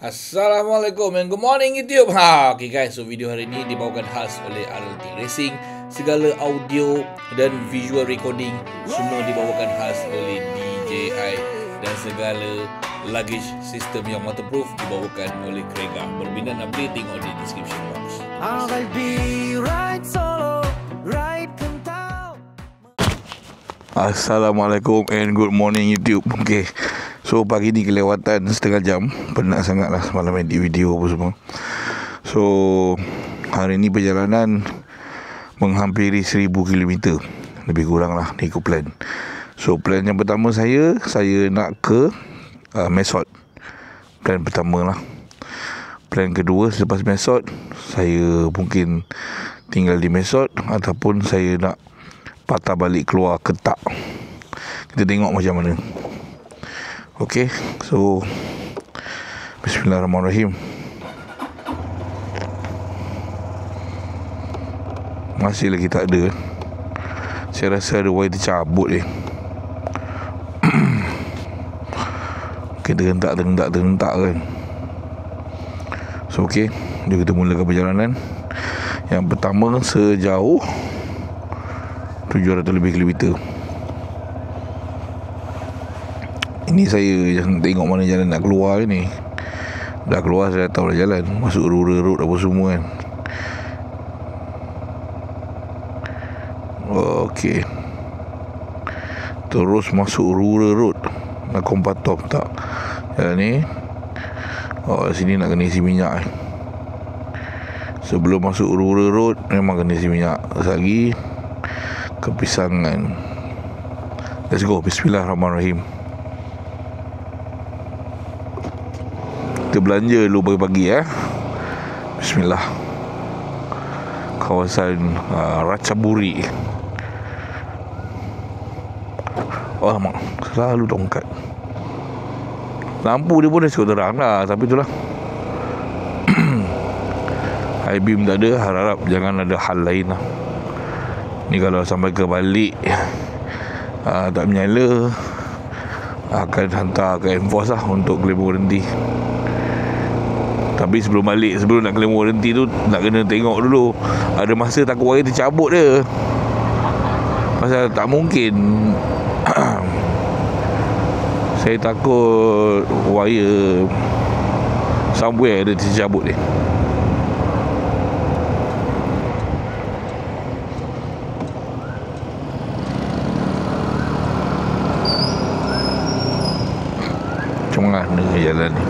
Assalamualaikum and good morning YouTube. Okay guys, so video hari ini dibawakan khas oleh RLT Racing. Segala audio dan visual recording semua dibawakan khas oleh DJI, dan segala luggage system yang waterproof dibawakan oleh Krega. Berminat nak beli, tengok di description box. Assalamualaikum and good morning YouTube. Okay, so pagi ni kelewatan setengah jam. Penat sangat lah semalam edit video apa semua. So hari ni perjalanan menghampiri 1000 km, lebih kurang lah ni ikut plan. So plan yang pertama saya nak ke Mesot. Plan pertama lah. Plan kedua selepas Mesot, saya mungkin tinggal di Mesot, ataupun saya nak patah balik keluar Ketak. Kita tengok macam mana. Okay, so Bismillahirrahmanirrahim. Masih lagi tak ada. Saya rasa ada wire tercabut ni. Okay, terhentak kan. So okay, jom kita mulakan perjalanan. Yang pertama sejauh 700 lebih kilometer. Ini saya yang tengok mana jalan nak keluar ni. Dah keluar saya dah tahu dah jalan. Masuk rural road apa semua kan. Okey, terus masuk rural road. Nak Kompatop tak jalan ni. Sini nak kena isi minyak. Sebelum masuk rural road memang kena isi minyak. Lagi Kepisangan. Let's go. Bismillahirrahmanirrahim. Kita belanja dulu pagi-pagi Bismillah. Kawasan Ratchaburi. Oh mak, selalu tongkat. Lampu dia pun dah cukup terang lah, tapi itulah. High beam tak ada, harap jangan ada hal lain lah. Ni kalau sampai ke balik tak menyala, akan hantar ke enforce lah untuk claim warranty. Tapi sebelum balik, sebelum nak claim warranty tu, nak kena tengok dulu. Ada masa takut wire tercabut dia. Pasal tak mungkin saya takut wire somewhere ada tercabut ni. Macam mana jalan ni?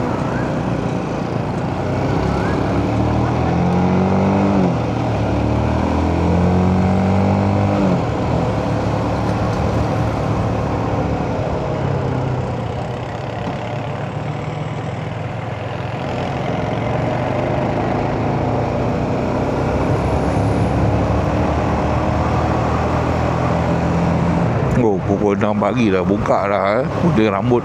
Pukul 6 pagi dah buka dah Putih rambut.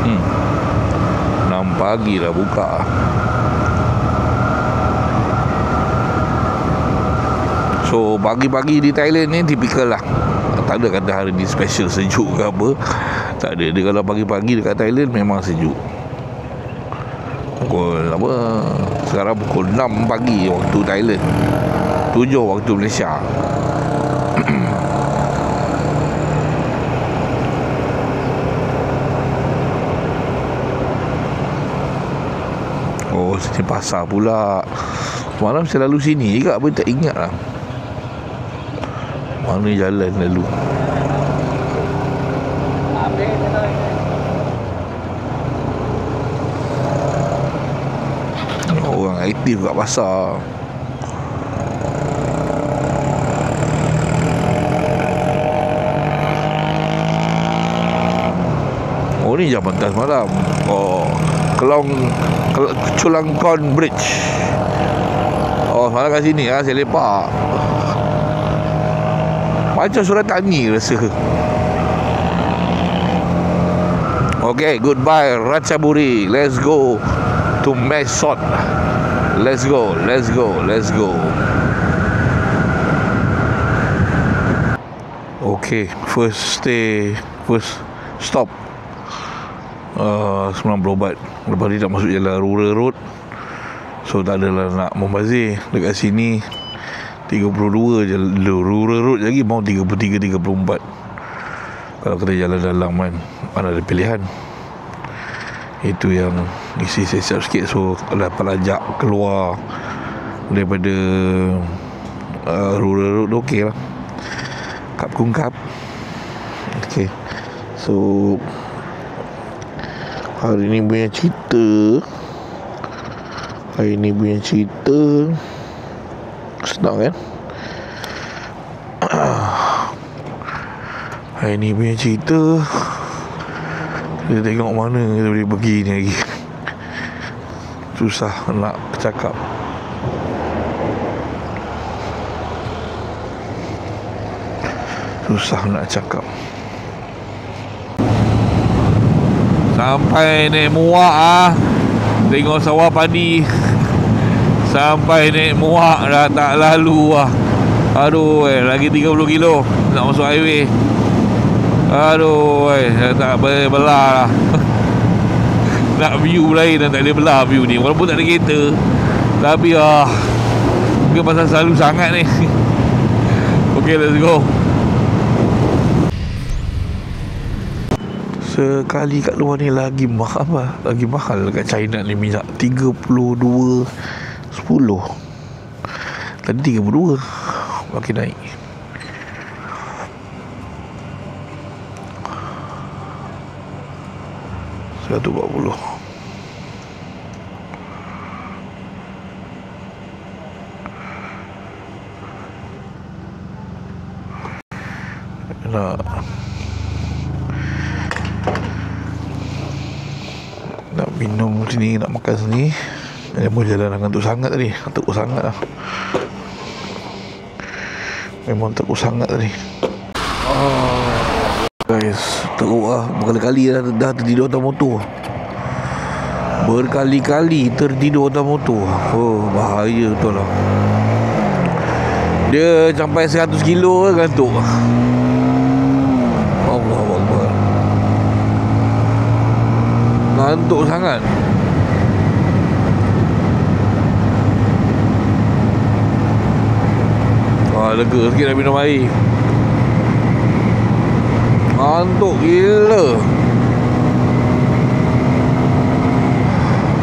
6 pagi dah buka. So pagi-pagi di Thailand ni tipikal lah. Tak ada kata hari ni special sejuk ke apa. Tak ada. Dia kalau pagi-pagi dekat Thailand memang sejuk. Pukul apa, sekarang pukul 6 pagi waktu Thailand, 7 waktu Malaysia. Oh, sini pasar pula. Malam selalu sini juga, apa tak ingat lah mana jalan lalu. Orang aktif kat pasar. Oh, ni jam pentas malam. Oh, Chulalongkorn Bridge. Oh, malam kat sini lah saya lepak. Macam surat tani rasa. Okay, goodbye Ratchaburi. Let's go to Mesot. Let's go. Okay, first stop 90 baht. Lepas ni tak masuk jalan rural road, so tak adalah nak membazir. Dekat sini 32 je rural road, lagi mau 33-34. Kalau kita jalan dalam kan, mana ada pilihan. Itu yang isi siap sikit. So dapat ajak keluar daripada rural road, okey lah. Kap kungkap. Okey. So hari ni punya cerita senang kan? Hari ni punya cerita, kita tengok mana kita boleh pergi ni lagi. Susah nak cakap. Sampai naik Muak tengok sawah padi. Sampai naik Muak dah tak lalu Aduh, lagi 30 kilo nak masuk highway. Aduh, tak boleh belah lah. Nak view lain dan tak boleh belah view ni. Walaupun tak ada kereta, tapi mungkin pasal selalu sangat ni. Okay, let's go. Sekali kat luar ni lagi mahal dekat China ni minyak 32.10. Tadi 32, makin naik. $140. Nak minum sini, nak makan sini. Dia pun jalan ngantuk sangat tadi. Teruk sangat lah. Memang teruk sangat tadi. Guys, teruk lah. Berkali-kali dah tertidur atas motor. Bahaya betul lah. Dia sampai 100 kilo ngantuk. Allahuakbar. Ngantuk sangat. Lega sikit dah minum air. Ngantuk gila.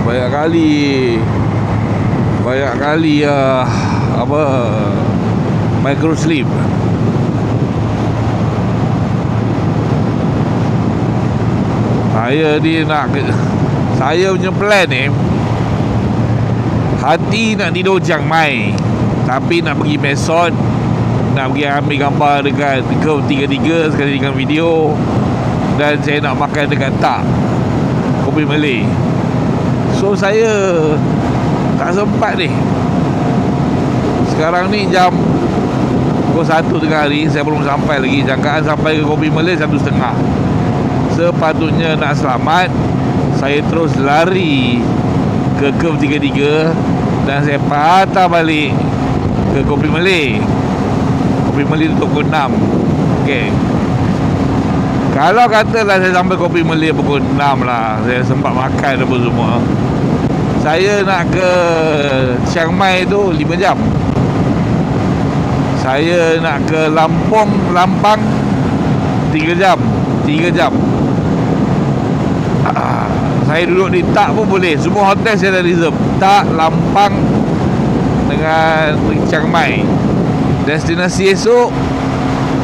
Banyak kali micro sleep. Saya punya plan ni, hati nak tidur Chiang Mai, tapi nak pergi Mesot, nak pergi ambil gambar dekat Curve 33 sekali dengan video, dan saya nak makan dekat Kopi Malay. So saya tak sempat ni. Sekarang ni jam pukul 1 tengah hari, saya belum sampai lagi. Jangkaan sampai ke Kopi Malay 1:30. Sepatutnya nak selamat, saya terus lari ke Curve 33 dan saya patah balik ke Kopi Malay. Kopi Malay tutup pukul 6. Okey. Kalau katalah saya sampai Kopi Malay pukul 6 lah, saya sempat makan apa semua, saya nak ke Chiang Mai tu 5 jam. Saya nak ke Lampang 3 jam. Saya duduk di Tak pun boleh. Semua hotel saya dah reserve. Tak, Lampang dengan Chiang Mai. Destinasi esok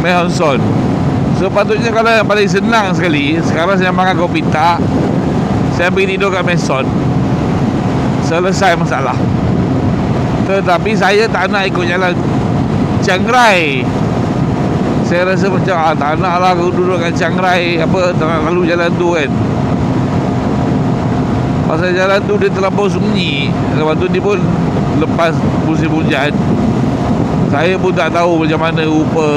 Mae Hong Son. Sepatutnya kalau yang paling senang sekali, sekarang saya makan kopi Tak, saya pergi tidur kat Mesot, selesai masalah. Tetapi saya tak nak ikut jalan Chiang Rai. Saya rasa macam tak nak lah aku duduk kat Chiang Rai, tak nak lalu jalan tu kan. Pasal jalan tu dia terlampau sunyi. Lepas tu dia pun lepas musim hujan, saya pun tak tahu macam mana rupa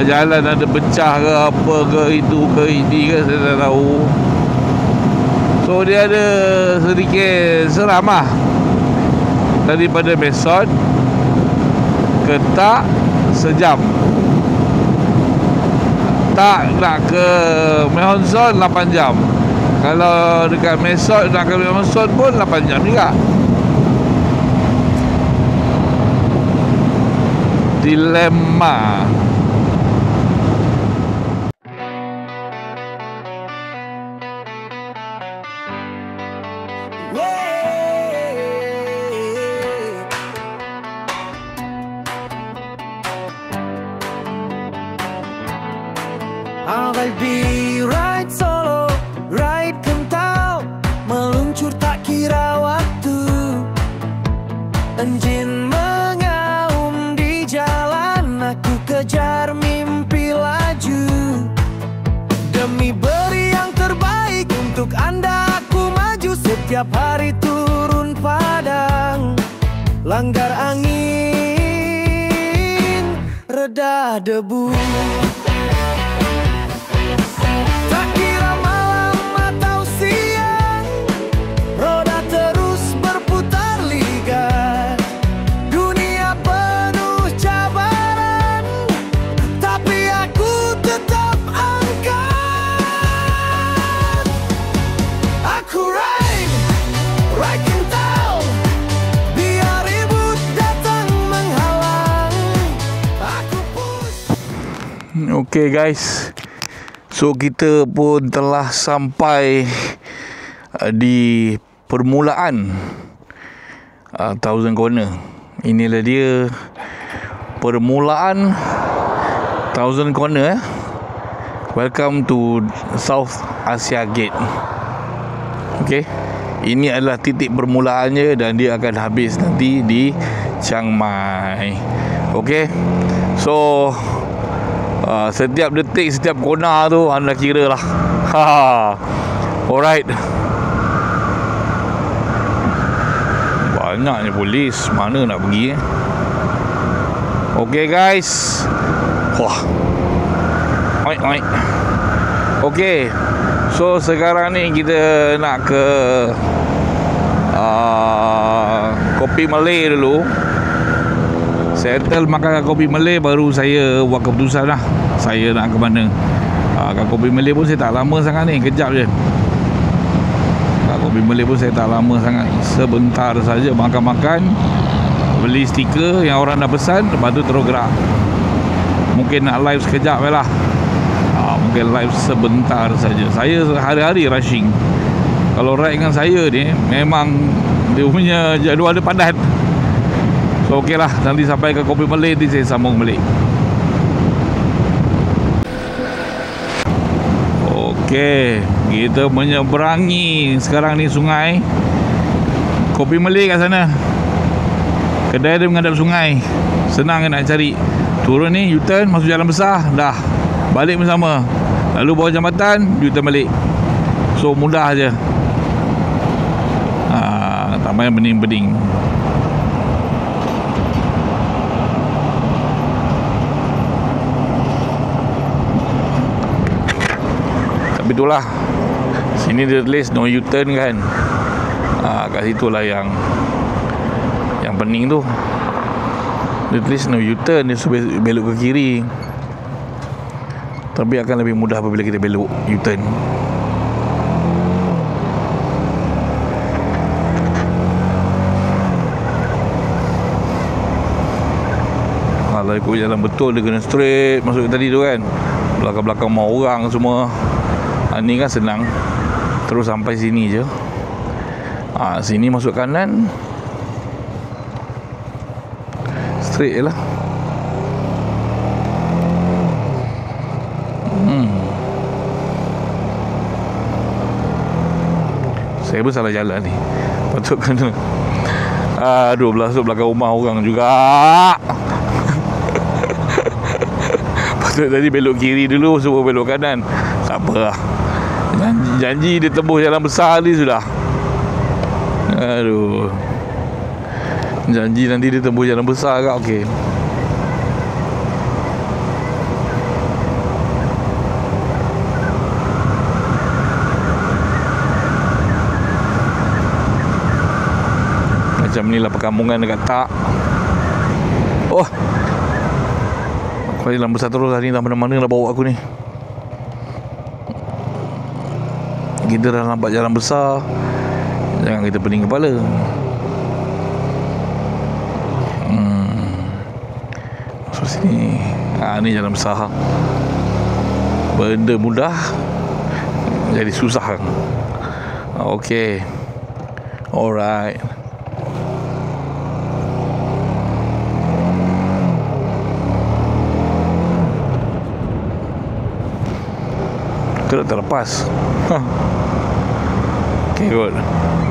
jalan ada pecah ke apa ke, itu ke ini ke, saya tak tahu. So dia ada sedikit seram lah. Daripada Mesot ke Tak sejam. Tak, nak ke Mehon Son 8 jam. Kalau dekat Mesot nak ke Mehon Son pun 8 jam juga. Dilema. I'll be right solo, right kental, meluncur tak kira waktu. Enjin mengaum di jalan, aku kejar mimpi laju. Demi beri yang terbaik untuk Anda aku maju. Setiap hari turun padang, langgar angin, reda debu. Tak kira malam atau siang, roda terus berputar ligat. Dunia penuh cabaran, tapi aku tetap angkat. Aku ride kental, biar ribut datang menghalang. Aku push. Okay guys, so kita pun telah sampai di permulaan Thousand Corner. Inilah dia permulaan Thousand Corner. Welcome to South Asia Gate. Okay, ini adalah titik permulaannya dan dia akan habis nanti di Chiang Mai. Okay, so setiap detik, setiap kona tu anda kira lah. Alright. Banyaknya polis, mana nak pergi Okay guys. Wah. Oi. Okay, so sekarang ni kita nak ke Kopi Malay dulu. Settle makan kopi Malay, baru saya buat keputusan lah saya nak ke mana. Kat kopi Malay pun saya tak lama sangat ni, kejap je. Kat kopi Malay pun saya tak lama sangat, sebentar saja makan-makan, beli stiker yang orang dah pesan, lepas tu terus gerak. Mungkin nak live sekejap je lah. Mungkin live sebentar saja. Saya hari-hari rushing. Kalau ride dengan saya ni, memang dia punya jadual dia padat. So okey lah, nanti sampai ke Kopi Malay nanti saya sambung balik. Okey, kita menyeberangi sekarang ni sungai Kopi Malay kat sana. Kedai dia menghadap sungai, senang nak cari. Turun ni U-turn masuk jalan besar, dah balik bersama. Lalu bawah jambatan, U-turn balik. So mudah je. Tak payah bening-bening. Tapi itulah, sini dia tulis no U-turn kan. Kat situ lah yang pening tu. Dia tulis no U-turn, dia suruh belok ke kiri. Tapi akan lebih mudah apabila kita belok U-turn. Kalau ikut jalan betul, dia kena straight masuk tadi tu kan. Belakang-belakang mau orang semua. Ni kan senang, terus sampai sini je. Sini masuk kanan, straight je lah. Saya pun salah jalan ni. Patut kena masuk belakang rumah orang juga. Patut tadi belok kiri dulu, suruh belok kanan. Tak apa lah. Janji dia tembus jalan besar ni sudah. Aduh. Janji nanti dia tembus jalan besar ke. Okey. Macam ni lah perkampungan dekat Tak. Oh, aku jalan besar terus hari ni, tak mana-mana nak bawa aku ni. kita dah nampak jalan besar, jangan kita pening kepala. Masuk sini. Ni jalan besar. Benda mudah jadi susah. Okay. Alright. Itu dah terlepas. Okay, good.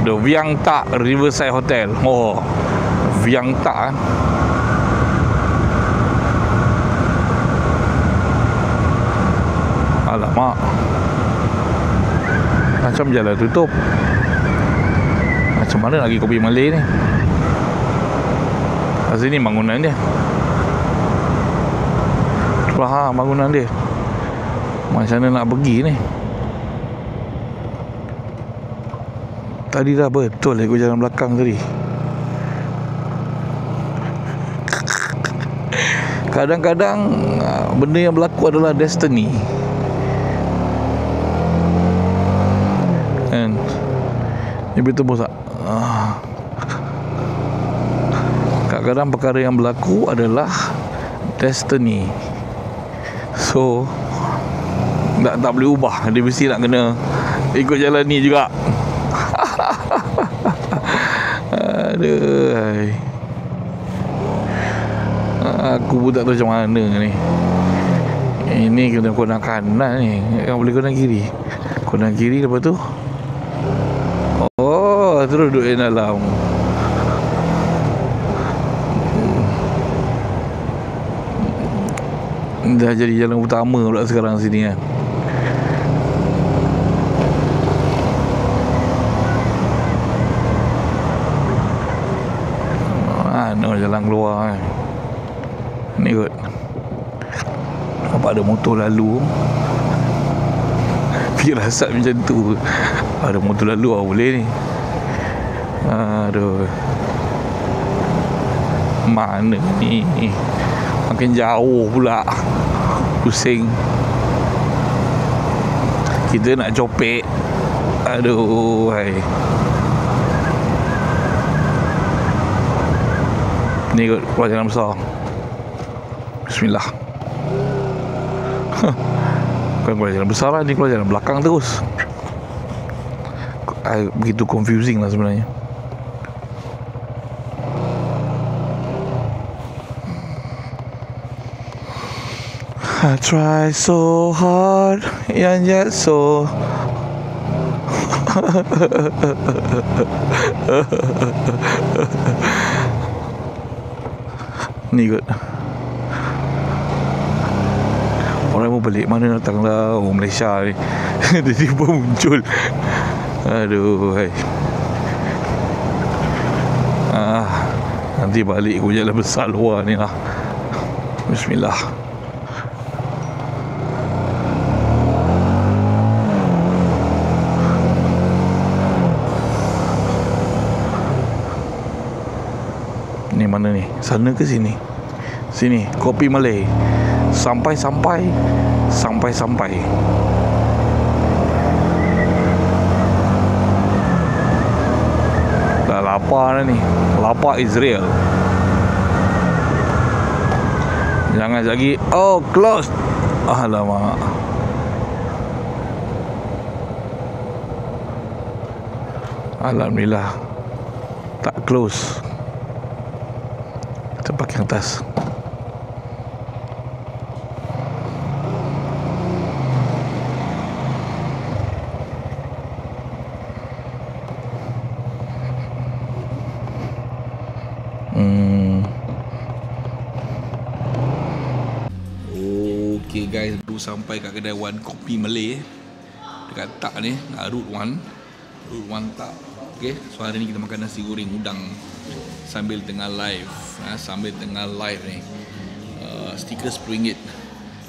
The Viang Tak Riverside Hotel. Oh, Viang Tak. Alamak, macam jalan tutup. Macam mana lagi kopi Malay ni? Kat sini bangunan dia. Itulah bangunan dia. Macam mana nak pergi ni? Tadi dah betul aku jalan belakang tadi. Kadang-kadang benda yang berlaku adalah destiny. Kan? Ni betul tak? Kadang-kadang perkara yang berlaku adalah destiny. So tak boleh ubah. Dia mesti nak kena ikut jalan ni juga. Aduh, aku pun tak tahu macam mana ni. Ini kena konak kanan ni, kan boleh konak kiri. Konak kiri lepas tu, oh, terus duduk dalam. Dah jadi jalan utama pula sekarang sini kan. Mana jalan keluar kan. Ni kot. Nampak ada motor lalu. Firasat macam tu. Ada motor lalu boleh ni. Aduh. Mana ni? Makin jauh pula. Pusing. Kita nak copek. Aduh, hai. Ni kot keluar jalan besar. Bismillah. Bukan keluar jalan besar lah, ni keluar jalan belakang terus. Begitu confusing lah sebenarnya. I try so hard and yet so ni kot. Orang pun balik mana datang lah. Oh, Malaysia ni. Tiba-tiba muncul. Aduh, hai. Nanti balik aku jalan besar luar ni lah. Bismillah. Ni mana ni? Sana ke sini? Sini, kopi Malay. Sampai. Dah lapar dah ni. Lapar is real. Jangan lagi. Oh, closed. Alamak. Alhamdulillah tak close. Kita pakai atas. Okay guys, baru sampai kat kedai One Kopi Malay dekat Tak ni, Route 1 Tak. Okay, so hari ni kita makan nasi goreng udang sambil tengah live. Sambil tengah live ni, stiker RM10.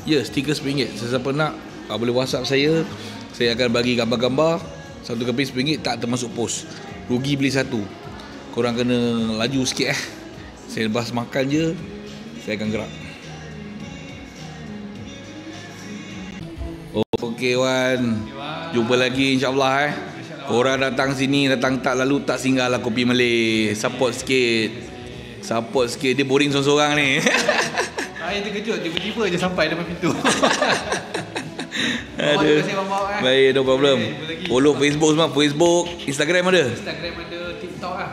Ya, stiker RM10. Sesiapa nak, boleh WhatsApp saya. Saya akan bagi gambar-gambar. Satu keping RM10, tak termasuk pos. Rugi beli satu. Korang kena laju sikit Saya lepas makan je, saya akan gerak. Okey Wan. Jumpa lagi insya-Allah Korang datang sini, datang tak lalu tak singgahlah Kopi Malay. Support sikit. Dia boring seorang-seorang ni. Saya terkejut tiba-tiba je sampai depan pintu. Aduh. Baik, no problem. Follow Facebook semua, Facebook, Instagram ada. Instagram ada, TikTok lah.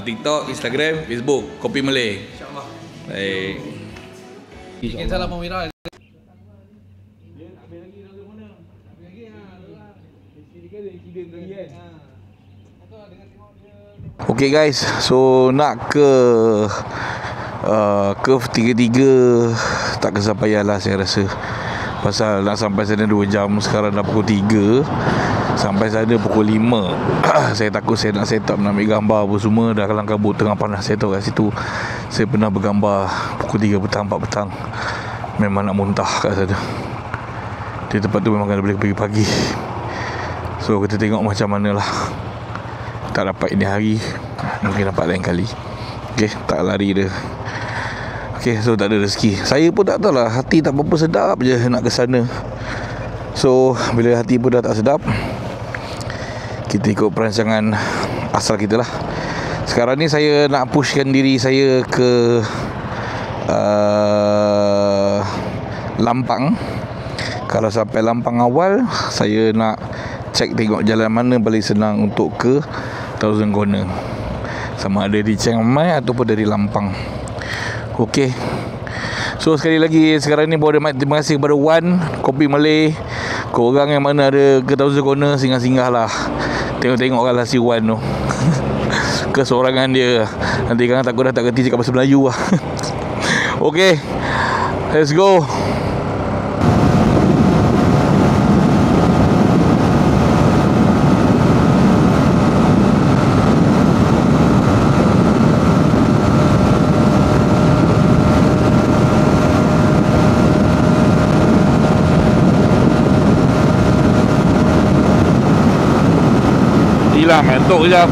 TikTok, Instagram, Facebook, Kopi Malay. InsyaAllah. Baik. Bikin salam pemirsa. Okay guys, so nak ke curve 33 tak kesampaian lah saya rasa. Pasal nak sampai sana 2 jam. Sekarang dah pukul 3. Sampai sana pukul 5. Saya takut saya nak set up, nak ambil gambar apa semua. Dah kalang kabut tengah panas. Saya tahu kat situ saya pernah bergambar pukul 3 petang, 4 petang. Memang nak muntah kat sana. Di tempat tu memang kena boleh pergi pagi. So kita tengok macam mana lah. Tak dapat ini hari, mungkin dapat lain kali. Okay, tak lari dia. Okay, so tak ada rezeki. Saya pun tak tahu lah, hati tak berapa sedap je nak ke sana. So bila hati pun dah tak sedap, kita ikut perancangan asal kita lah. Sekarang ni saya nak pushkan diri saya ke Lampang. Kalau sampai Lampang awal, saya nak cek tengok jalan mana paling senang untuk ke Thousand Corner. Sama ada di Chiang Mai ataupun dari Lampang. Okey. So sekali lagi sekarang ni boleh terima kasih kepada Wan, Kopi Malay. Korang yang mana ada ke Thousand Corner, singgah-singgah lah. Tengok-tengok lah si Wan tu. Keseorangan dia. Nanti kan takut dah tak kerti cakap bahasa Melayu lah. Okey. Let's go. Ngantuk sekejap.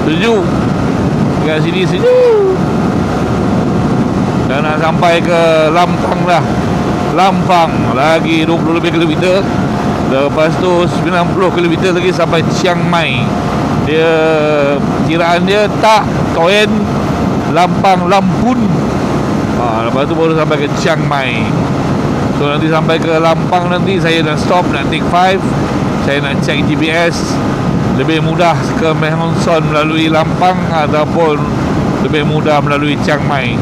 Sejuk. Dekat sini sejuk. Dan nak sampai ke Lampang dah. Lampang lagi 20 lebih kilometer. Lepas tu 90 kilometer lagi sampai Chiang Mai. Dia kiraan dia Tak Toen Lampang Lampun. Lepas tu baru sampai ke Chiang Mai. So nanti sampai ke Lampang nanti saya nak stop, nak take 5. Saya nak check GPS. Lebih mudah ke Mae Hong Son melalui Lampang ataupun lebih mudah melalui Chiang Mai.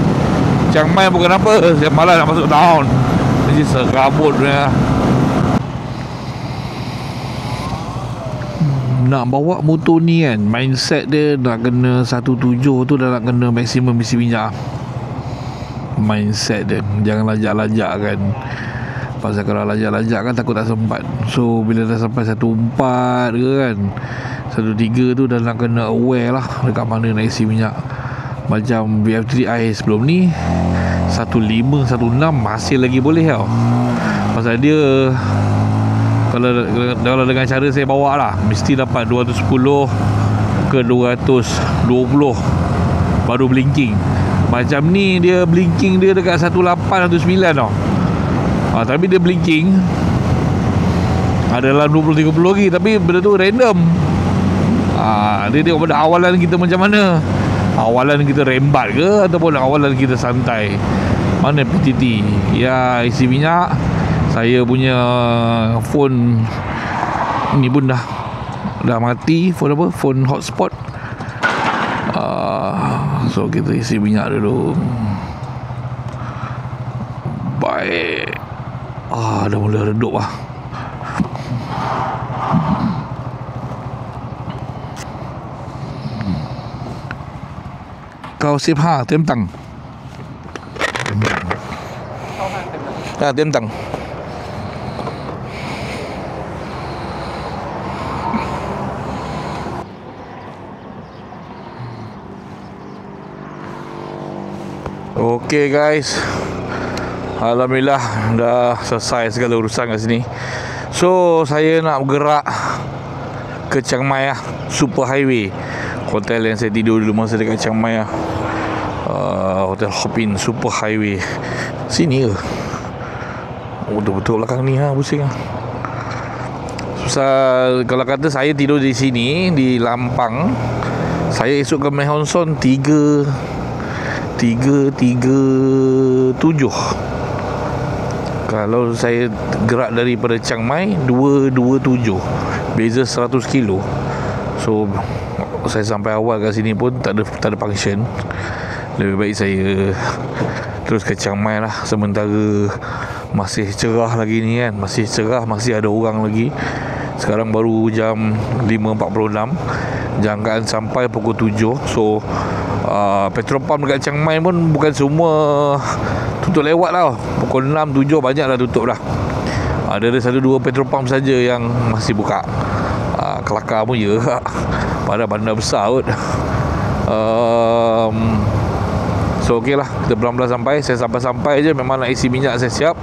Chiang Mai bukan apa, saya malas nak masuk town. Mesti serabut dia. Nak bawa motor ni kan, mindset dia nak kena 17 tu dah nak kena maksimum isi minyak. Mindset dia, jangan lajak-lajak kan. Pasal kalau lajak-lajak kan takut tak sempat. So bila dah sampai 14 ke kan, 13 tu dah nak kena aware lah dekat mana nak isi minyak. Macam VF3i sebelum ni 15, 16 masih lagi boleh tau. Pasal dia kalau dengan cara saya bawa lah, mesti dapat 210 ke 220 baru blinking. Macam ni dia blinking dia dekat 18, 19 tau. Tapi dia blinking adalah 20-30 lagi. Tapi benda tu random. Dia tengok pada awalan kita macam mana. Awalan kita rembat ke ataupun awalan kita santai. Mana PTT. Ya, isi minyak. Saya punya phone ni pun dah mati. Phone apa? Phone hotspot. So kita isi minyak dulu. Baik. Dah mula redup lah. Kau sip tentang. Tentang. Okay guys, alhamdulillah dah selesai segala urusan kat sini. So saya nak bergerak ke Chiang Mai lah, Super Highway. Hotel yang saya tidur dulu masa dekat Chiang Mai lah, Hotel Hopin Super Highway. Sini ke? betul-betul belakang ni pusing susah. Kalau kata saya tidur di sini di Lampang, saya esok ke Mae Hong Son 337. Kalau saya gerak daripada Chiang Mai 227, beza 100 kilo. So saya sampai awal kat sini pun tak ada function. Lebih baik saya terus ke Chiang Mai lah. Sementara masih cerah lagi ni kan, masih cerah, masih ada orang lagi. Sekarang baru jam 5.46, jangkaan sampai pukul 7. So petrol pump dekat Chiang Mai pun bukan semua tutup lewat lah. Pukul 6, 7 banyak dah tutup dah. Ada 1-2 petrol pump saja yang masih buka. Kelakar pun ya. Pada bandar besar kot. So okey lah, kita pelan-pelan sampai. Saya sampai-sampai je memang nak isi minyak saya siap.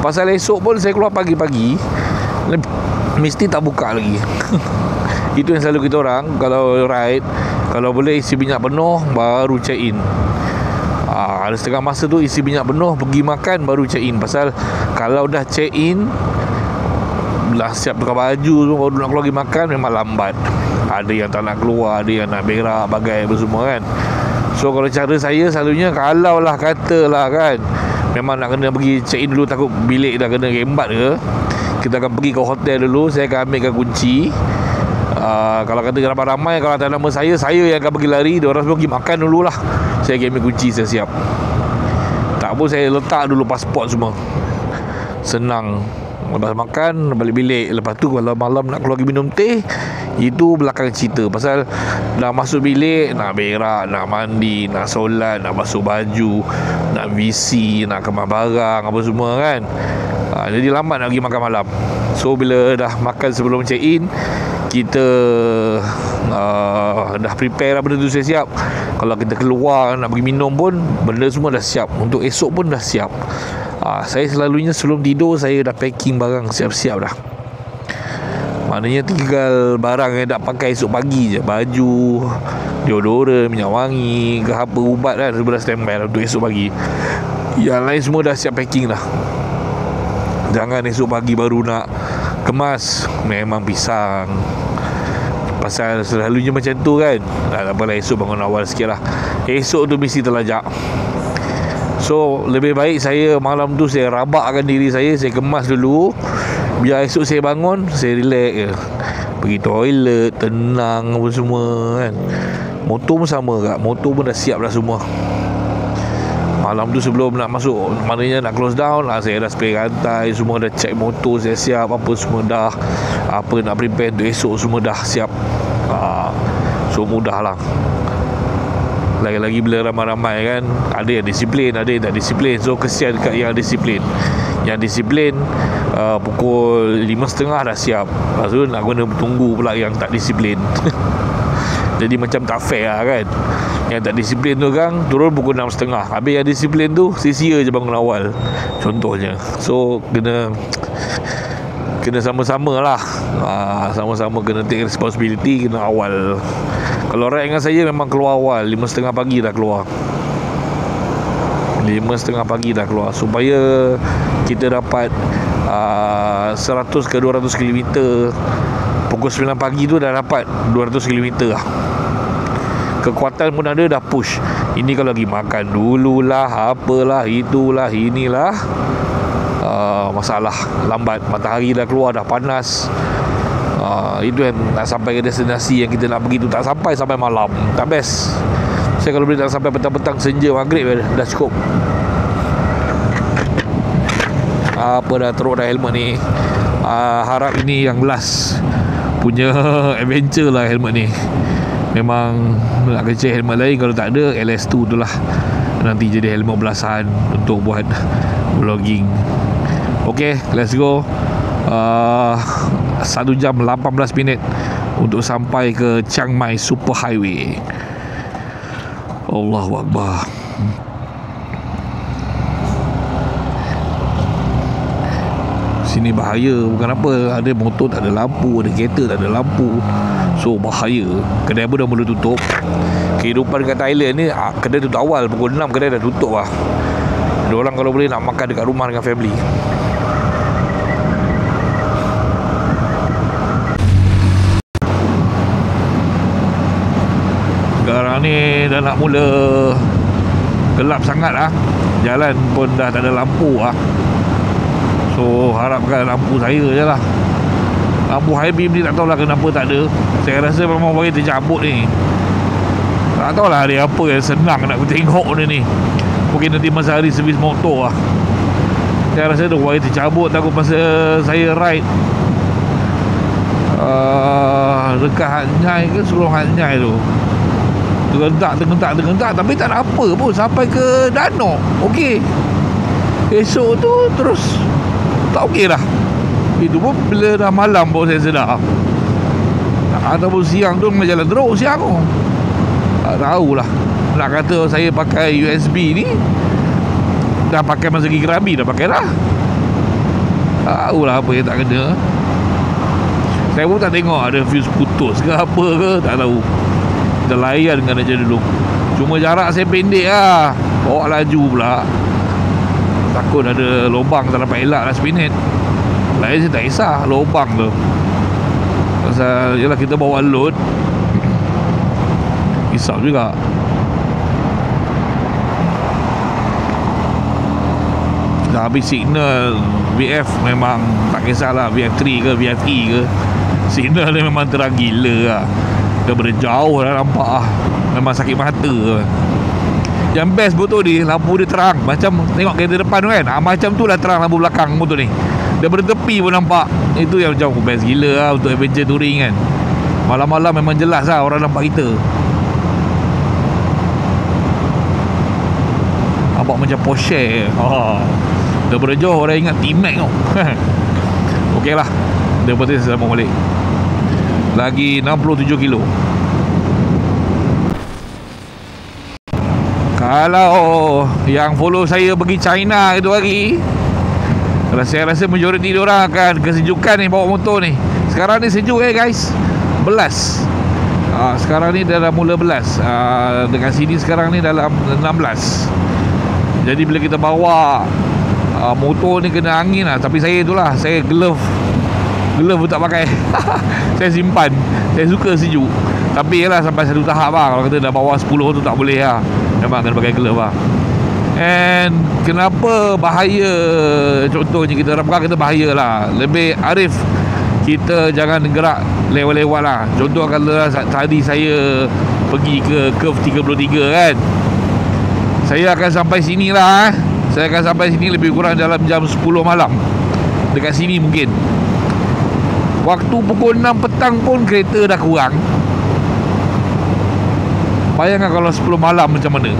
Pasal esok pun saya keluar pagi-pagi, mesti tak buka lagi. Itu yang selalu kita orang kalau ride, kalau boleh isi minyak penuh baru check in. Ada setengah masa tu isi minyak penuh, pergi makan baru check in. Pasal kalau dah check in, dah siap tukar baju tu, baru nak keluar pergi makan, memang lambat. Ada yang tak nak keluar, ada yang nak berak, bagai apa semua kan. So kalau cara saya selalunya, kalau lah katalah kan, memang nak kena pergi check in dulu, takut bilik dah kena rembat ke, kita akan pergi ke hotel dulu. Saya akan ambilkan kunci. Kalau kata ramai-ramai, kalau atas nama saya yang akan pergi lari. Diorang semua pergi makan dululah, saya akan ambil kunci, saya siap. Tak pun saya letak dulu pasport semua, senang. Lepas makan balik bilik. Lepas tu kalau malam nak keluar pergi minum teh, itu belakang cerita. Pasal dah masuk bilik, nak berak, nak mandi, nak solat, nak basuh baju, nak WC, nak kemas barang, apa semua kan. Jadi lambat nak pergi makan malam. So bila dah makan sebelum check in, kita dah prepare lah benda tu, saya siap. Kalau kita keluar nak pergi minum pun, benda semua dah siap. Untuk esok pun dah siap. Saya selalunya sebelum tidur, saya dah packing barang siap-siap dah. Maknanya tinggal barang yang nak pakai esok pagi je. Baju, deodoran, minyak wangi ke apa, ubat kan, sudah standby lah untuk esok pagi. Yang lain semua dah siap packing dah. Jangan esok pagi baru nak kemas. Memang pisang. Pasal selalunya macam tu kan. Tak apalah, esok bangun awal sikit lah. Esok tu mesti terlajak. So lebih baik saya malam tu saya rabakkan diri saya kemas dulu, biar esok saya bangun, saya relax je, pergi toilet, tenang apa semua kan. Motor pun sama kak, motor pun dah siap dah semua. Malam tu sebelum nak masuk, maknanya nak close down lah, saya dah spray rantai, semua dah check motor, saya siap, apa semua dah, apa nak prepare untuk esok semua dah siap. So mudah lah. Lagi-lagi bila ramai-ramai kan, ada yang disiplin, ada yang tak disiplin. So kesian dekat yang disiplin. Yang disiplin pukul 5.30 dah siap. Lepas tu nak kena tunggu pula yang tak disiplin. Jadi macam tak fair lah kan. Yang tak disiplin tu kan turun pukul 6.30. Habis yang disiplin tu sia-sia je bangun awal, contohnya. So kena sama-sama lah. Sama-sama kena take responsibility, kena awal. Kalau ride dengan saya memang keluar awal, 5.30 pagi dah keluar. 5.30 pagi dah keluar, supaya kita dapat 100 ke 200 km. Pukul 9 pagi tu dah dapat 200 km lah. Kekuatan pun ada, dah push. Ini kalau lagi makan dululah, apalah, itulah, inilah, masalah. Lambat, matahari dah keluar, dah panas. Itu yang nak sampai ke destinasi yang kita nak pergi tu, tak sampai malam. Tak best. Saya kalau boleh tak sampai petang-petang, senja, maghrib dah cukup. Apa dah teruk dah helmet ni. Harap ini yang last punya adventure lah helmet ni. Memang nak kecil helmet lain, kalau tak ada LS2 tu lah, nanti jadi helmet belasan untuk buat vlogging. Okay, let's go. 1 jam 18 minit untuk sampai ke Chiang Mai Super Highway. Allahu Akbar. Sini bahaya, bukan apa. Ada motor tak ada lampu, ada kereta tak ada lampu. So bahaya. Kedai pun dah mula tutup. Kehidupan kat Thailand ni, kedai tutup awal. Pukul 6 kedai dah tutup lah. Diorang kalau boleh nak makan dekat rumah dengan family. sekarang ni dah nak mula gelap sangat lah. Jalan pun dah tak ada lampu lah. So harapkan lampu saya je lah. Lampu high beam ni tak tahulah kenapa tak ada. Saya rasa memang bagi tercabut ni. Tak tahulah ada apa yang senang nak aku tengok ni. Mungkin nanti masa hari servis motor lah. Saya rasa tu bagi tercabut. Takut masa saya ride dekat Hatnyai ke Seluruh Hatnyai tu, tergentak tapi tak ada apa pun sampai ke Danok. Okey, esok tu terus tak okey dah. Itu pun bila dah malam baru saya sedar. Ataupun siang tu memang jalan teruk siang tu. Tak tahulah. Nak kata saya pakai USB ni, dah pakai masa gigi Krabi, dah pakai dah. Tahulah apa yang tak kena. Saya pun tak tengok ada fuse putus ke apa ke, tak tahu. Kita layan dengan aja dulu. Cuma jarak saya pendek lah. Bawa laju pula. Takut ada lubang tak dapat elak last minute. Lain saya tak kisah lubang tu. Pasal yelah kita bawa load, risau juga. Dah habis signal VF memang tak kisahlah, VF3 ke VFE ke, signal dia memang terang gila lah. Daripada jauh dah nampak lah. Memang sakit mata. Yang best motor ni, lampu dia terang. Macam tengok kereta depan tu kan, macam tu lah terang lampu belakang motor ni. Daripada tepi pun nampak. Itu yang macam best gila lah untuk adventure touring kan. Malam-malam memang jelas lah orang nampak kita. Nampak macam Porsche. Daripada jauh orang ingat T-Max tu. Okey lah. Daripada saya sambung balik. Lagi 67 kilo. Kalau yang follow saya pergi China itu hari, saya rasa majoriti diorang akan kesejukan ni bawa motor ni. Sekarang ni sejuk guys. Belas. Sekarang ni dah mula belas. Dengan sini sekarang ni dalam 16. Jadi bila kita bawa motor ni kena angin lah. Tapi saya itulah, saya glove pun tak pakai. Saya simpan. Saya suka sejuk. Tapi yelah sampai satu tahap lah. Kalau kita dah bawa 10 tu tak boleh lah. Memang kena pakai glove lah. And kenapa bahaya? Contohnya kita harapkan kita bahaya lah. Lebih arif kita jangan gerak lewat-lewat lah. Contoh kalau tadi saya pergi ke curve 33 kan, saya akan sampai sini lah. Saya akan sampai sini lebih kurang dalam jam 10 malam. Dekat sini mungkin waktu pukul 6 petang pun kereta dah kurang. Bayangkan kalau 10 malam macam mana.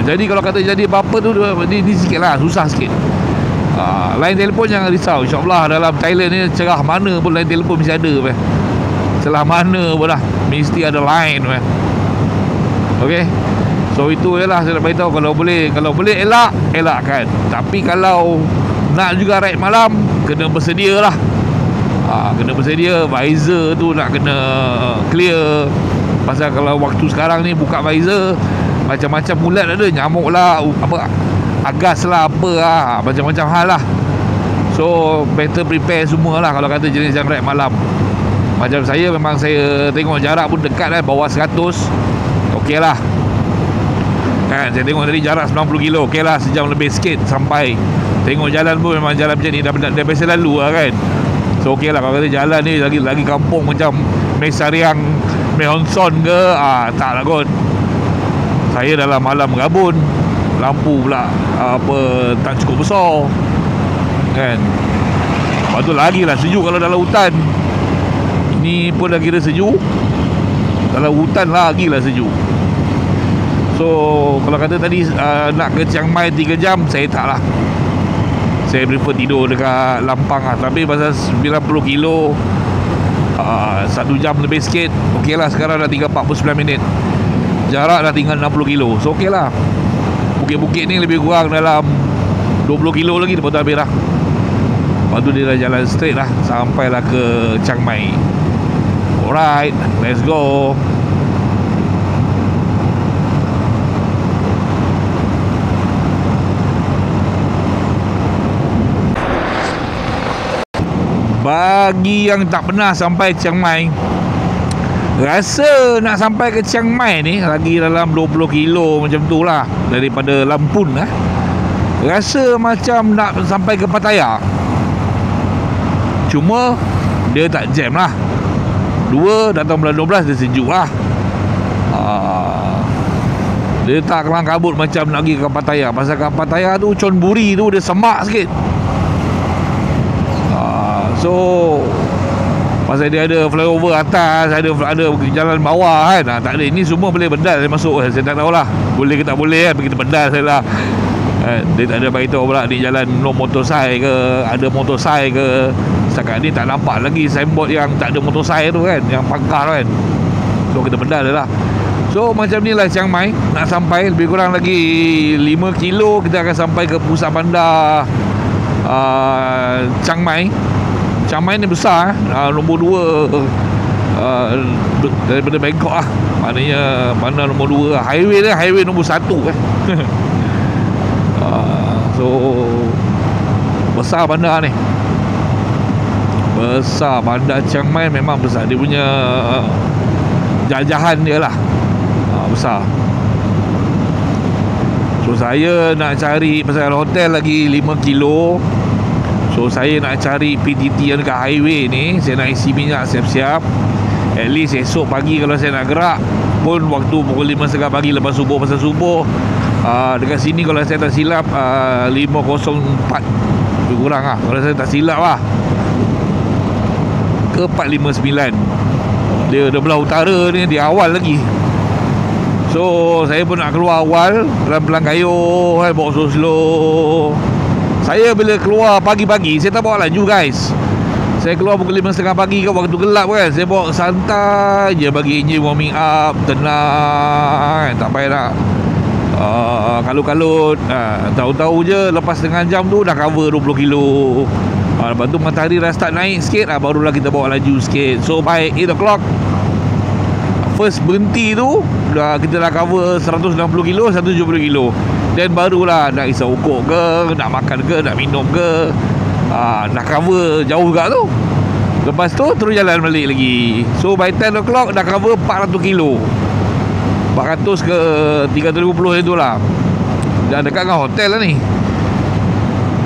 Jadi kalau kata jadi apa-apa tu ni sikit lah, susah sikit. Line telefon jangan risau. InsyaAllah dalam Thailand ni cerah mana pun line telefon mesti ada. Celah mana pun lah mesti ada line. Okay. So itu je lah saya nak beritahu. Kalau boleh elakkan. Tapi kalau nak juga ride malam, kena bersedia lah. Kena bersedia. Visor tu nak kena clear. Pasal kalau waktu sekarang ni buka visor, macam-macam ulat ada. Nyamuk lah, apa, agas lah, apa lah, macam-macam hal lah. So better prepare semua lah kalau kata jenis yang ride malam. Macam saya, memang saya tengok jarak pun dekat lah, bawah 100. Okey lah kan, saya tengok tadi jarak 90 kilo. Okey lah, sejam lebih sikit sampai. Tengok jalan pun memang jalan macam ni, dah biasa lalu lah kan. So okey lah kalau kata jalan ni lagi kampung macam Mesariang, Mehonson ke, tak lah kot. Saya dalam malam berabun, lampu pula tak cukup besar kan. Lepas tu lagi lah sejuk kalau dalam hutan. Ini pun dah kira sejuk, dalam hutan lagi lah sejuk. So kalau kata tadi nak ke Chiang Mai 3 jam, saya tak lah. Saya prefer tidur dekat Lampang lah. Tapi pasal 90 kilo, 1 jam lebih sikit. Okey lah, sekarang dah tinggal 49 minit. Jarak dah tinggal 60 kilo. So okey lah. Bukit-bukit ni lebih kurang dalam 20 kilo lagi lepas tu habis lah. Lepas tu dia dah jalan straight lah sampailah ke Chiang Mai. Alright, let's go. Bagi yang tak pernah sampai Chiang Mai, Rasa nak sampai ke Chiang Mai ni lagi dalam 20 kilo macam tu lah daripada Lampun lah. Rasa macam nak sampai ke Pattaya. Cuma dia tak jam lah. 2 datang bulan 12 dia sejuk lah. Dia tak kelang kabut macam nak pergi ke Pattaya. Pasal ke Pattaya tu Chonburi tu dia semak sikit. So pasal dia ada flyover atas, ada jalan bawah kan. Tak ada. Ini semua boleh bedal saya masuk. Saya tak tahulah boleh ke tak boleh kan. Kita bedal saya lah. Dia tak ada beritahu pula ni jalan no motorsai ke, ada motorsai ke. Setakat ni tak nampak lagi signboard yang tak ada motorsai tu kan, yang pangkar kan. So kita bedal lah. So macam ni lah Chiang Mai. Nak sampai lebih kurang lagi 5 kilo kita akan sampai ke pusat bandar Chiang Mai. Chiang Mai ni besar nombor 2 daripada Bangkok lah. Maknanya bandar nombor 2 highway dia, highway nombor 1 So besar bandar ni. Besar bandar Chiang Mai memang besar. Dia punya jajahan dia lah besar. So saya nak cari pasal hotel lagi 5 kilo. So saya nak cari PTT yang dekat highway ni. Saya nak isi minyak siap-siap. At least esok pagi kalau saya nak gerak pun waktu pukul 5.30 pagi lepas subuh. Pasal subuh dekat sini kalau saya tak silap 5.04 lebih kurang lah. Kalau saya tak silap lah ke 4.59. Dia belah utara ni, dia awal lagi. So saya pun nak keluar awal, pelan-pelan kayuh kan, bawa slow-slow. Saya bila keluar pagi-pagi saya tak bawa laju guys. Saya keluar pukul 5.30 pagi kan, waktu gelap kan. Saya bawa santai je, bagi engine warming up, tenang, tak payah nak kalut-kalut. Tahu-tahu je lepas setengah jam tu dah cover 20 kilo. Lepas tu matahari dah start naik sikit, barulah kita bawa laju sikit. So by 8 o'clock first berhenti tu kita dah cover 160 kilo, 170 kilo. Dan barulah nak isau ukuk ke, nak makan ke, nak minum ke, nak cover jauh juga tu. Lepas tu terus jalan balik lagi. So by 10 o'clock dah cover 400 kilo, 400 ke 320 tu lah. Dah dekat dengan hotel lah ni.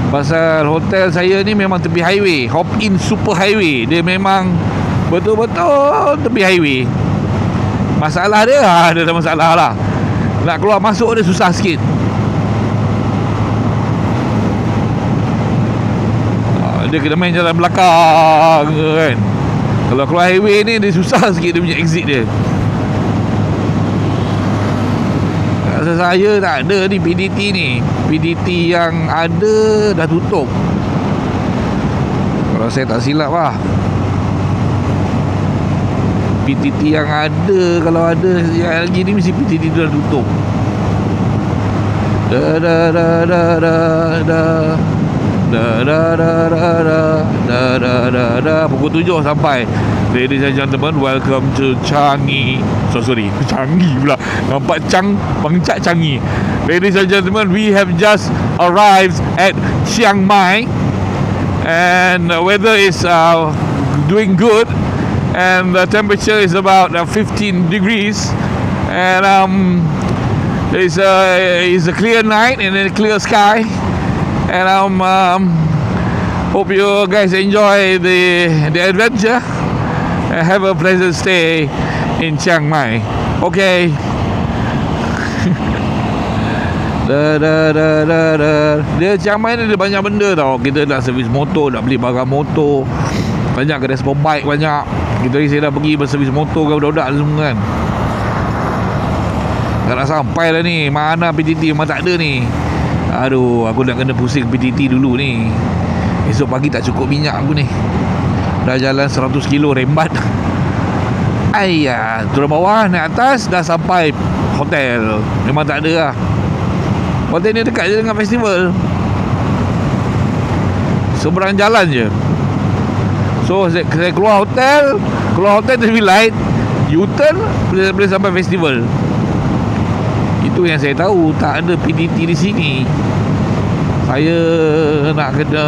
Pasal hotel saya ni memang tepi highway, Hop In Super Highway. Dia memang betul-betul tepi highway. Masalah dia, ada masalah lah. Nak keluar masuk dia susah sikit. Dia kena main jalan belakang kan. Kalau keluar highway ni dia susah sikit dia punya exit dia. Rasa saya tak ada ni PDT ni. PDT yang ada dah tutup kalau saya tak silap lah. PTT yang ada, kalau ada yang lagi ni mesti PTT tu dah tutup. Pukul 7 sampai. Ladies and gentlemen, welcome to Changi. Sorry, Changi pula. Nampak Bangcak Changi. Ladies and gentlemen, we have just arrived at Chiang Mai, and the weather is doing good, and the temperature is about 15 degrees, and it's a clear night and a clear sky, and hope you guys enjoy the adventure and have a pleasant stay in Chiang Mai. Okay. Dia Chiang Mai ni dia banyak benda tau. Kita nak servis motor, nak beli barang motor, banyak kedai sport bike banyak. Saya dah pergi berservis motor ke budak-budak semua kan. Tak nak sampai lah ni. Mana PTT memang tak ada ni. Aduh, aku nak kena pusing PTT dulu ni. Esok pagi tak cukup minyak aku ni. Dah jalan 100 kilo rembat. Ayah, turun bawah, naik atas, dah sampai hotel. Memang tak ada lah. Hotel ni dekat je dengan festival, seberang jalan je. So saya keluar hotel TV light, U-turn, boleh sampai festival. Itu yang saya tahu. Tak ada PDT di sini. Saya nak kena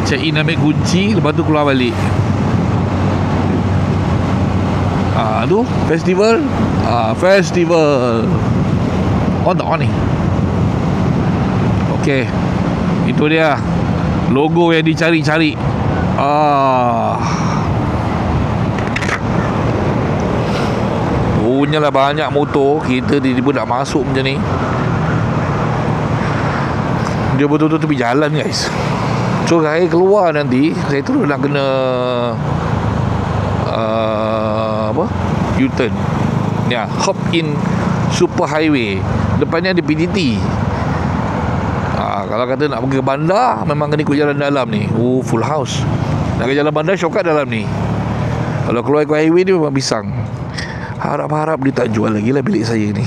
check in, ambil kunci, lepas tu keluar balik. Tu festival. Festival on tak on ni. Okey, itu dia logo yang dicari-cari. Punyalah banyak motor. Kita tiba-tiba nak masuk macam ni. Dia betul-betul tepi jalan guys. So saya keluar nanti, saya terus nak kena U-turn. Ya, hop in super highway. Depannya ada PTT. Kalau kata nak pergi ke bandar, memang kena ikut jalan dalam ni. Full house. Nak ke jalan bandar, shortcut dalam ni. Kalau keluar ikut highway ni memang pisang. Harap-harap dia tak jual lagi lah bilik saya ni.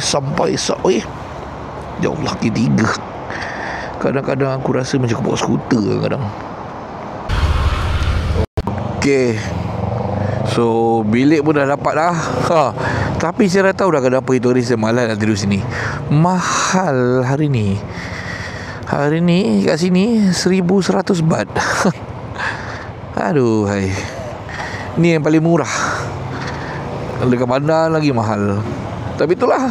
Sampai. Ya Allah, ketiga. Kadang-kadang aku rasa macam aku bawa skuter kadang. Okey. So bilik pun dah dapat dah. Tapi saya dah tahu dah kenapa itu hari saya malas nak tidur sini. Mahal hari ni. Hari ni kat sini 1,100 baht. Aduh hai. Ni yang paling murah. Dekat bandar lagi mahal. Tapi itulah,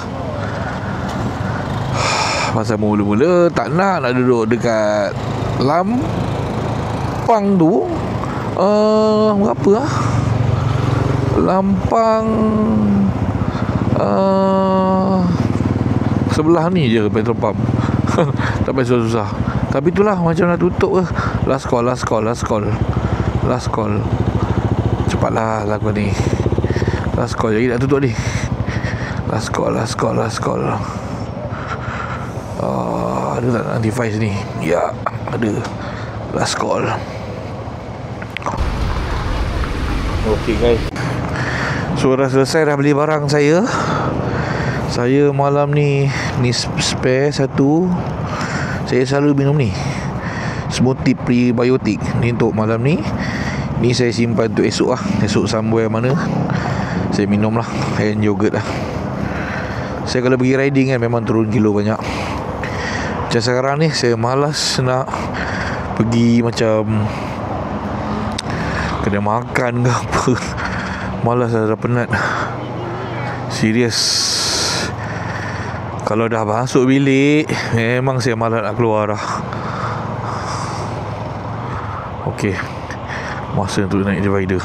pasal mula-mula tak nak duduk dekat Lampang tu. Berapa lah Lampang, sebelah ni je petrol pump. Tak payah susah-susah. Tapi itulah, macam nak tutup ke. Last call. Cepatlah lagu ni. Last call, jadi nak tutup ni. Last call. Ada tak nak device ni? Ya, ada. Last call. Okay guys, so dah selesai dah beli barang saya. Saya malam ni spare satu. Saya selalu minum ni, smoothie prebiotik. Ni untuk malam ni. Ni saya simpan untuk esok lah. Esok somewhere mana saya minum lah. And yogurt lah. Saya kalau pergi riding kan memang turun kilo banyak. Macam sekarang ni saya malas nak pergi macam kena makan ke apa. Malas dah penat. Serius. Kalau dah masuk bilik, memang saya malas nak keluar dah. Okey, masa untuk naik divider.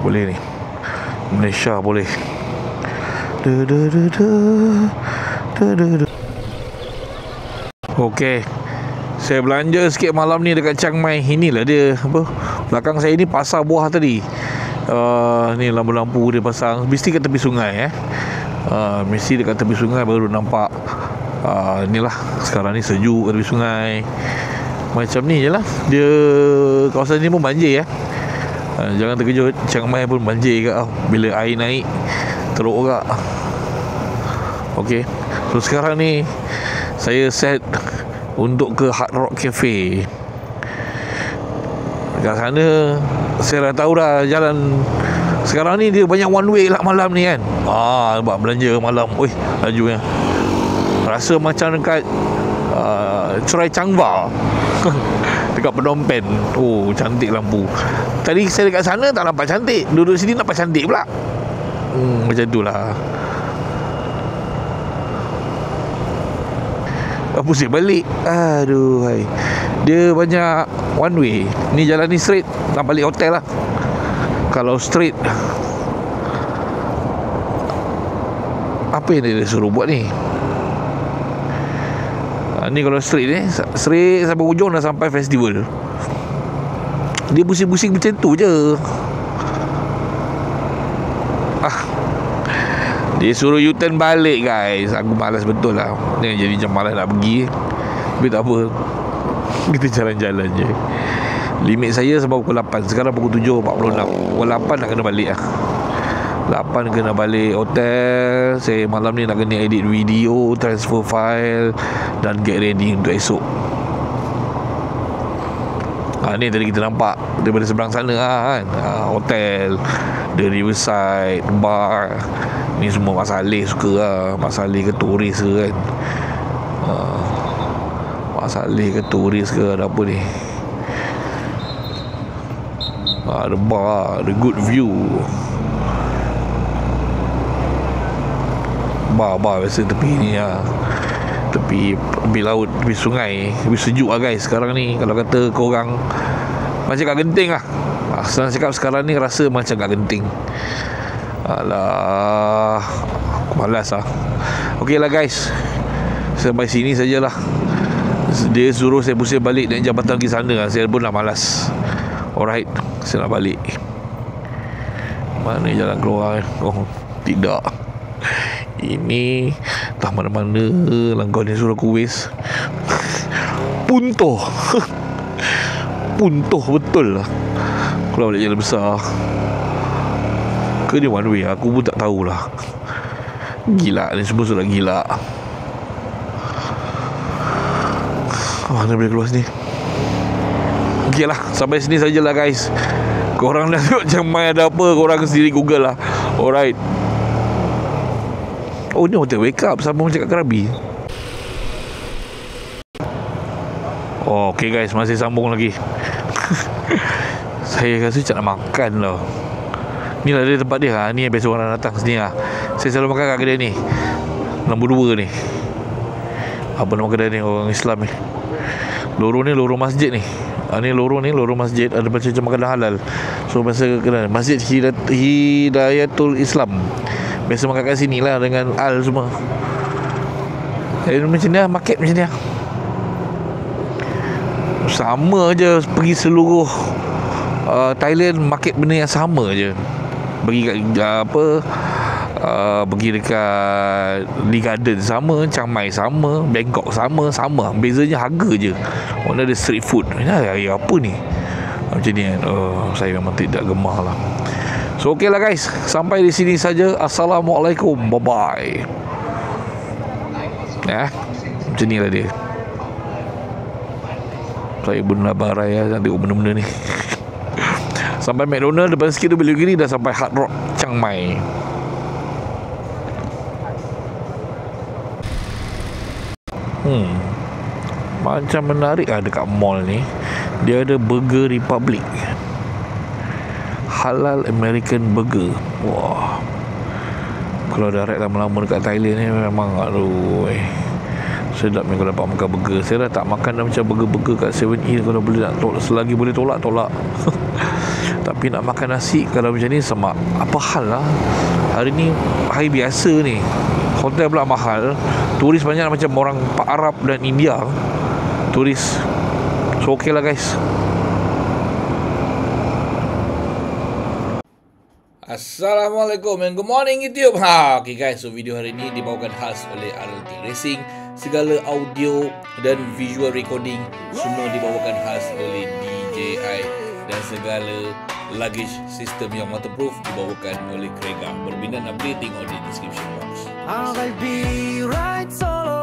Boleh ni, Malaysia boleh. Okey, saya belanja sikit malam ni dekat Chiang Mai. Inilah dia apa, belakang saya ni pasar buah tadi. Ni lampu-lampu dia pasang. Mesti kat tepi sungai mesti dekat tepi sungai baru nampak. Inilah, sekarang ni sejuk kat tepi sungai. Macam ni je lah. Dia, kawasan ni pun banjir jangan terkejut, Chiang Mai pun banjir kat bila air naik teruk kat. Okey, so sekarang ni saya set untuk ke Hard Rock Cafe. Dekat sana saya dah tahu dah jalan. Sekarang ni dia banyak one way lah malam ni kan. Nampak belanja malam. Lajunya rasa macam dekat Cerai Changva. Dekat Phnom Penh. Cantik lampu. Tadi saya dekat sana tak nampak cantik, duduk sini nampak cantik pula. Macam tu lah. Pusing balik. Aduh hai. Dia banyak one way. Ni jalan ni straight nak balik hotel lah. Kalau straight, apa yang dia suruh buat ni? Ni kalau straight ni, straight sampai ujung dah sampai festival. Dia pusing-pusing macam tu je. Dia suruh U-turn balik guys. Aku malas betul lah. Ni jadi macam malas nak pergi. Tapi tak apa, kita jalan-jalan je. Limit saya sampai pukul 8. Sekarang pukul 7.46. Pukul 8 nak kena balik lah. 8 kena balik hotel. Saya malam ni nak kena edit video, transfer file dan get ready untuk esok. Ni tadi kita nampak daripada seberang sana kan, hotel, The Riverside, bar. Ni semua Mak Saleh suka lah. Mak Saleh ke turis ke kan. Mak Saleh ke turis ke, ada apa ni. Ada bar, ada good view. Bar biasa tepi ni lah, tepi laut, tepi sungai. Lebih sejuk lah guys sekarang ni. Kalau kata korang macam kat Genting lah, senang cakap sekarang ni rasa macam kat Genting. Alah, aku malas lah. Okey lah guys, sampai sini sajalah. Dia suruh saya pusing balik dan jambatan pergi sana lah. Saya pun dah malas. Alright, saya nak balik. Mana jalan keluar? Oh, tidak. Ini tak mana-mana langkau ni suruh aku waste. Puntoh. Puntoh betul lah. Kalau balik jalan besar ke ni one way, aku pun tak tahulah. Gila ni, semua sudah gila. Mana boleh keluar sini? Okey lah, sampai sini sajalah guys. Korang dah tengok Chiang-Mai ada apa, korang sendiri Google lah. Alright. Oh, ni hotel wake up sama macam kat Krabi. Oh, okey guys, masih sambung lagi. Saya rasa macam nak makan lah. Ni lah dia tempat dia. Ni yang biasa orang datang sini lah. Saya selalu makan kat kedai ni, nombor 2 ni. Apa nama kedai ni, orang Islam ni. Lorong ni lorong masjid ni. Ni lorong masjid. Ada macam-macam makanan halal. So masa kedai Masjid Hidayatul Islam, biasa makan kat sini lah dengan al semua. Macam ni lah, market macam ni lah. Sama je pergi seluruh Thailand, market benda yang sama je. Pergi kat pergi dekat Lee Garden sama, Chiang Mai sama, Bangkok sama. Bezanya harga je. Mana ada street food. Ya apa ni? Macam ni kan. Saya memang tidak gemar lah. So okey lah guys, sampai di sini saja. Assalamualaikum, bye bye. Macam ni lah dia. Saya pun abang raya nak tengok benda-benda ni. Sampai McDonald, depan sikit tu belok kiri dah sampai Hard Rock Chiang Mai. Macam menarik lah dekat mall ni. Dia ada Burger Republic, Halal American Burger. Wah, kalau dah ride lama-lama dekat Thailand ni memang aduh sedap ni kalau dapat makan burger. Saya dah tak makan dah macam burger-burger kat 7-E. Kalau boleh nak tolak, selagi boleh tolak. Tapi nak makan nasi kalau macam ni semak. Apa hal lah, hari ni hari biasa ni, hotel pula mahal, turis banyak macam orang Pak Arab dan India turis. So okey lah guys. Assalamualaikum and good morning YouTube. Okay guys, so video hari ini dibawakan khas oleh RLT Racing. Segala audio dan visual recording semua dibawakan khas oleh DJI, dan segala luggage system yang waterproof dibawakan oleh Krega. Berminat nak beli, tengok di description box. I'll be right solo